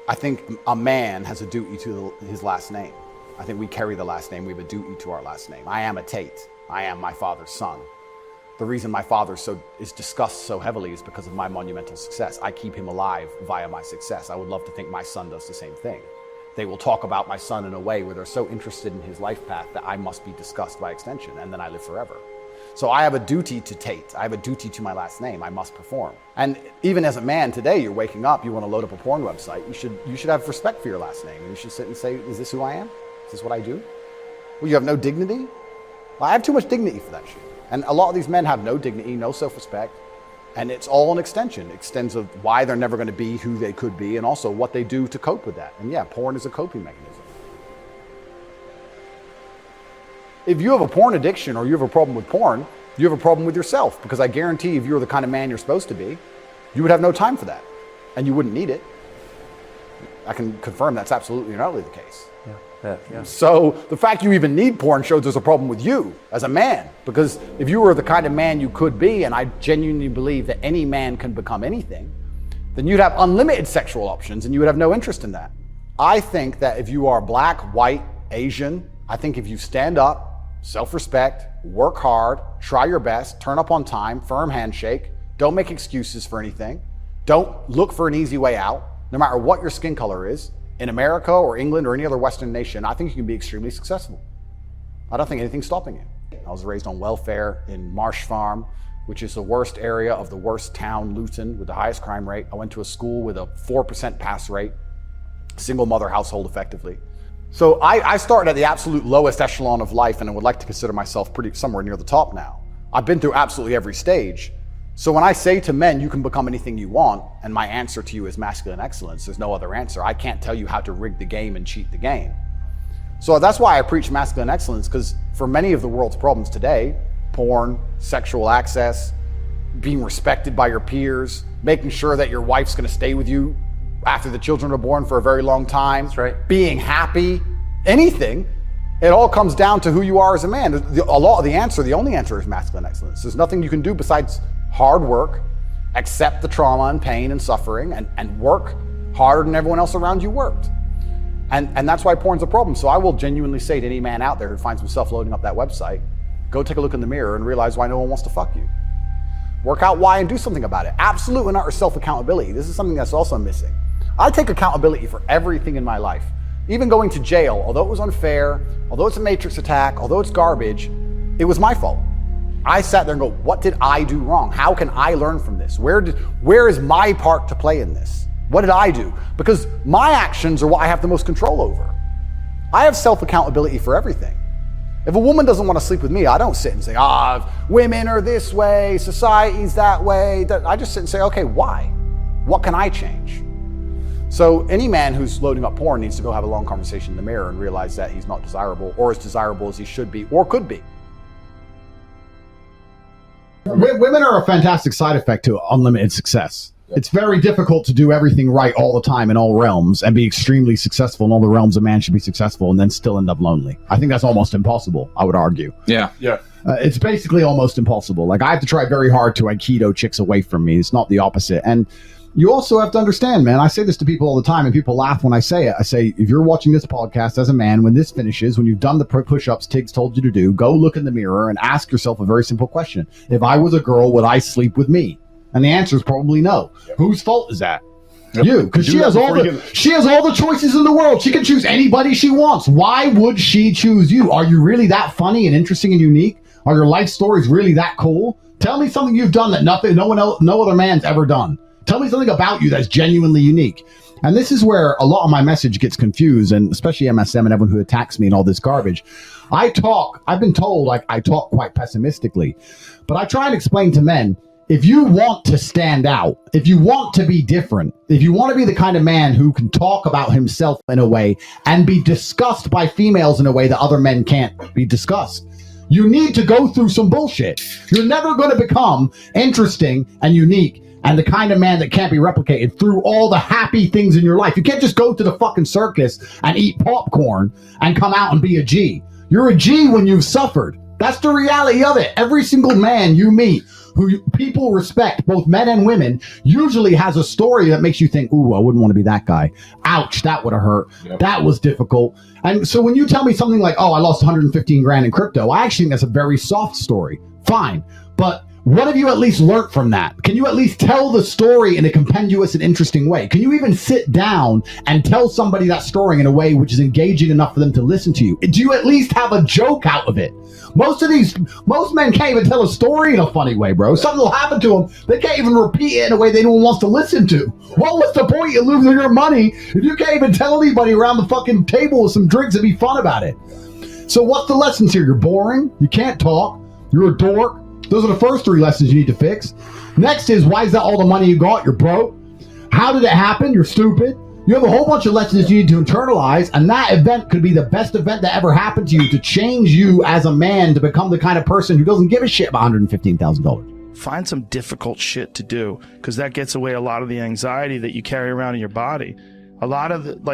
I think a man has a duty to his last name. I think we carry the last name. We have a duty to our last name. I am a Tate. I am my father's son. The reason my father is discussed so heavily is because of my monumental success. I keep him alive via my success. I would love to think my son does the same thing. They will talk about my son in a way where they're so interested in his life path that I must be discussed by extension, and then I live forever. So I have a duty to Tate. I have a duty to my last name. I must perform. And even as a man today, you're waking up, you want to load up a porn website. You should have respect for your last name. You should sit and say, is this who I am? Is this what I do? Well, you have no dignity? Well, I have too much dignity for that shit. And a lot of these men have no dignity, no self-respect. And it's all an extension. It extends of why they're never going to be who they could be and also what they do to cope with that. And yeah, porn is a coping mechanism. If you have a porn addiction or you have a problem with porn, you have a problem with yourself, because I guarantee if you were the kind of man you're supposed to be, you would have no time for that and you wouldn't need it. I can confirm that's absolutely and utterly the case. Yeah. So the fact you even need porn shows there's a problem with you as a man, because if you were the kind of man you could be, and I genuinely believe that any man can become anything, then you'd have unlimited sexual options and you would have no interest in that. I think that if you are black, white, Asian, I think if you stand up, self-respect, work hard, try your best, turn up on time, firm handshake, don't make excuses for anything, don't look for an easy way out, no matter what your skin color is, in America or England or any other Western nation, I think you can be extremely successful. I don't think anything's stopping you. I was raised on welfare in Marsh Farm, which is the worst area of the worst town, Luton, with the highest crime rate. I went to a school with a 4% pass rate, single mother household effectively. So I started at the absolute lowest echelon of life, and I would like to consider myself somewhere near the top now. I've been through absolutely every stage. So when I say to men, you can become anything you want, and my answer to you is masculine excellence, there's no other answer. I can't tell you how to rig the game and cheat the game. So that's why I preach masculine excellence, because for many of the world's problems today, porn, sexual access, being respected by your peers, making sure that your wife's gonna stay with you after the children are born for a very long time, that's right, being happy, anything, it all comes down to who you are as a man. The only answer is masculine excellence. There's nothing you can do besides hard work, accept the trauma and pain and suffering, and work harder than everyone else around you worked. And that's why porn's a problem. So I will genuinely say to any man out there who finds himself loading up that website, go take a look in the mirror and realize why no one wants to fuck you. Work out why and do something about it. Absolute and utter self-accountability. This is something that's also missing. I take accountability for everything in my life. Even going to jail, although it was unfair, although it's a matrix attack, although it's garbage, it was my fault. I sat there and go, what did I do wrong? How can I learn from this? Where is my part to play in this? What did I do? Because my actions are what I have the most control over. I have self-accountability for everything. If a woman doesn't want to sleep with me, I don't sit and say, women are this way, society's that way. I just sit and say, okay, why? What can I change? So any man who's loading up porn needs to go have a long conversation in the mirror and realize that he's not desirable or as desirable as he should be or could be. Women are a fantastic side effect to unlimited success. It's very difficult to do everything right all the time in all realms and be extremely successful in all the realms a man should be successful and then still end up lonely. I think that's almost impossible, I would argue. Yeah. It's basically almost impossible. Like, I have to try very hard to Aikido chicks away from me. It's not the opposite. And you also have to understand, man, I say this to people all the time and people laugh when I say it. I say, if you're watching this podcast as a man, when this finishes, when you've done the push-ups Tiggs told you to do, go look in the mirror and ask yourself a very simple question. If I was a girl, would I sleep with me? And the answer is probably no. Yep. Whose fault is that? Yep. You, because she has all the choices in the world. She can choose anybody she wants. Why would she choose you? Are you really that funny and interesting and unique? Are your life stories really that cool? Tell me something you've done that no other man's ever done. Tell me something about you that's genuinely unique. And this is where a lot of my message gets confused, and especially MSM and everyone who attacks me and all this garbage. I've been told like I talk quite pessimistically, but I try and explain to men, if you want to stand out, if you want to be different, if you want to be the kind of man who can talk about himself in a way and be discussed by females in a way that other men can't be discussed, you need to go through some bullshit. You're never going to become interesting and unique and the kind of man that can't be replicated through all the happy things in your life. You can't just go to the fucking circus and eat popcorn and come out and be a G. You're a G when you've suffered. That's the reality of it. Every single man you meet who people respect, both men and women, usually has a story that makes you think, ooh, I wouldn't want to be that guy. Ouch, that would have hurt. Yep. That was difficult. And so when you tell me something like, oh, I lost 115 grand in crypto, I actually think that's a very soft story. Fine. But what have you at least learned from that? Can you at least tell the story in a compendious and interesting way? Can you even sit down and tell somebody that story in a way which is engaging enough for them to listen to you? Do you at least have a joke out of it? Most men can't even tell a story in a funny way, bro. Something will happen to them. They can't even repeat it in a way they don't want to listen to. What was the point of losing your money if you can't even tell anybody around the fucking table with some drinks and be fun about it? So what's the lessons here? You're boring. You can't talk. You're a dork. Those are the first 3 lessons you need to fix. Next is, why is that all the money you got? You're broke. How did it happen? You're stupid. You have a whole bunch of lessons you need to internalize, and that event could be the best event that ever happened to you to change you as a man to become the kind of person who doesn't give a shit about $115,000. Find some difficult shit to do, because that gets away a lot of the anxiety that you carry around in your body. A lot of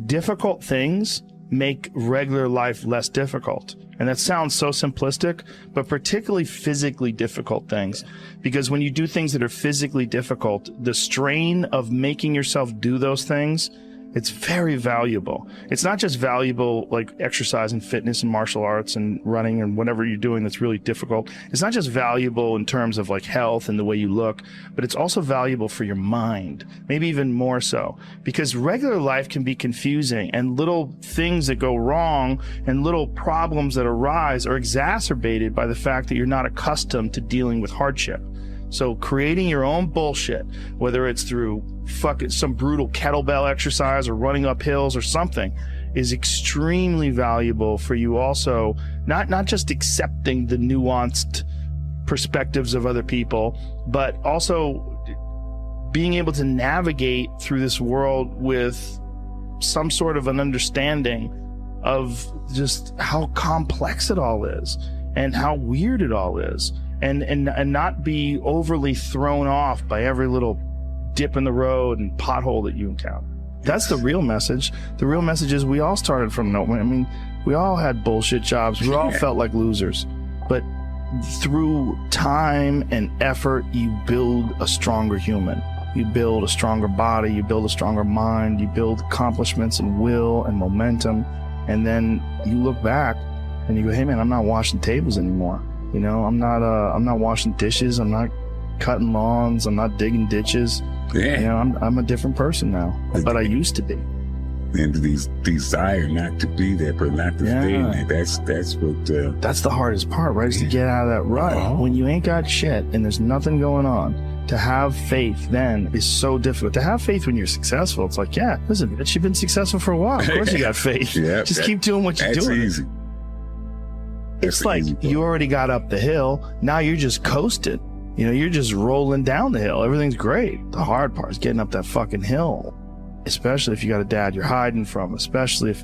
difficult things make regular life less difficult. And that sounds so simplistic, but particularly physically difficult things. Because when you do things that are physically difficult, the strain of making yourself do those things, it's very valuable. It's not just valuable like exercise and fitness and martial arts and running and whatever you're doing that's really difficult. It's not just valuable in terms of like health and the way you look, but it's also valuable for your mind, maybe even more so. Because regular life can be confusing, and little things that go wrong and little problems that arise are exacerbated by the fact that you're not accustomed to dealing with hardship. So creating your own bullshit, whether it's through fucking some brutal kettlebell exercise or running up hills or something, is extremely valuable for you also, not just accepting the nuanced perspectives of other people, but also being able to navigate through this world with some sort of an understanding of just how complex it all is and how weird it all is. And not be overly thrown off by every little dip in the road and pothole that you encounter. That's the real message. The real message is we all started from nowhere. I mean, we all had bullshit jobs. We all felt like losers. But through time and effort, you build a stronger human. You build a stronger body. You build a stronger mind. You build accomplishments and will and momentum. And then you look back and you go, hey man, I'm not washing tables anymore. You know, I'm not washing dishes. I'm not cutting lawns. I'm not digging ditches. Yeah. You know, I'm a different person now, but I used to be. And these desire not to be there, but not to stay in there. That's what. That's the hardest part, right? Is to get out of that rut. When you ain't got shit and there's nothing going on, to have faith then is so difficult. To have faith when you're successful, it's like, yeah, listen, bitch, you've been successful for a while. Of course you got faith. Yeah, just keep doing what you're doing. That's easy. It's like you already got up the hill. Now you're just coasting. You know, you're just rolling down the hill. Everything's great. The hard part is getting up that fucking hill, especially if you got a dad you're hiding from, especially if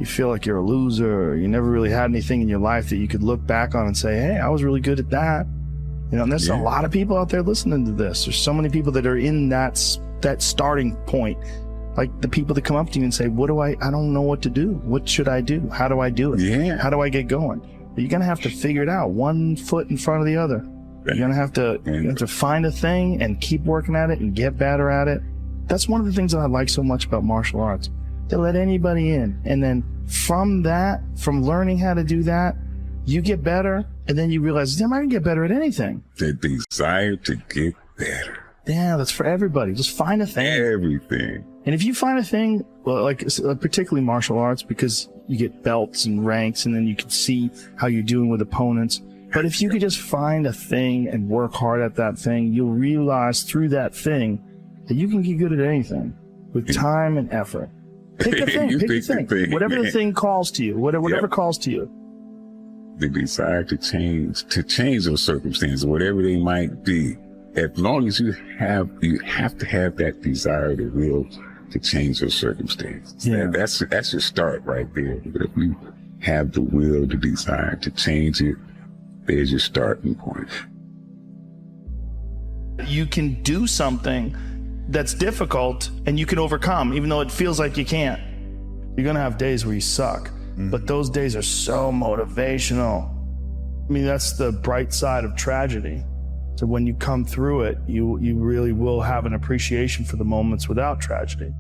you feel like you're a loser or you never really had anything in your life that you could look back on and say, hey, I was really good at that. You know, and there's a lot of people out there listening to this. There's so many people that are in that starting point. Like the people that come up to you and say, I don't know what to do. What should I do? How do I do it? Yeah. How do I get going? You're going to have to figure it out, one foot in front of the other. You're going to have to find a thing and keep working at it and get better at it. That's one of the things that I like so much about martial arts. They let anybody in. And then from learning how to do that, you get better. And then you realize, damn, I can get better at anything. The desire to get better. Yeah, that's for everybody. Just find a thing. Everything. And if you find a thing, well, like particularly martial arts, because you get belts and ranks and then you can see how you're doing with opponents. But if you could just find a thing and work hard at that thing, you'll realize through that thing that you can get good at anything with time and effort. Pick a thing. Pick a thing. Whatever the thing calls to you, whatever calls to you. The desire to change those circumstances, whatever they might be. As long as you have to have that desire, the will to change those circumstances. Yeah. That's your start right there. But if you have the will, the desire to change it, there's your starting point. You can do something that's difficult and you can overcome, even though it feels like you can't. You're going to have days where you suck, but those days are so motivational. I mean, that's the bright side of tragedy. So when you come through it, you really will have an appreciation for the moments without tragedy.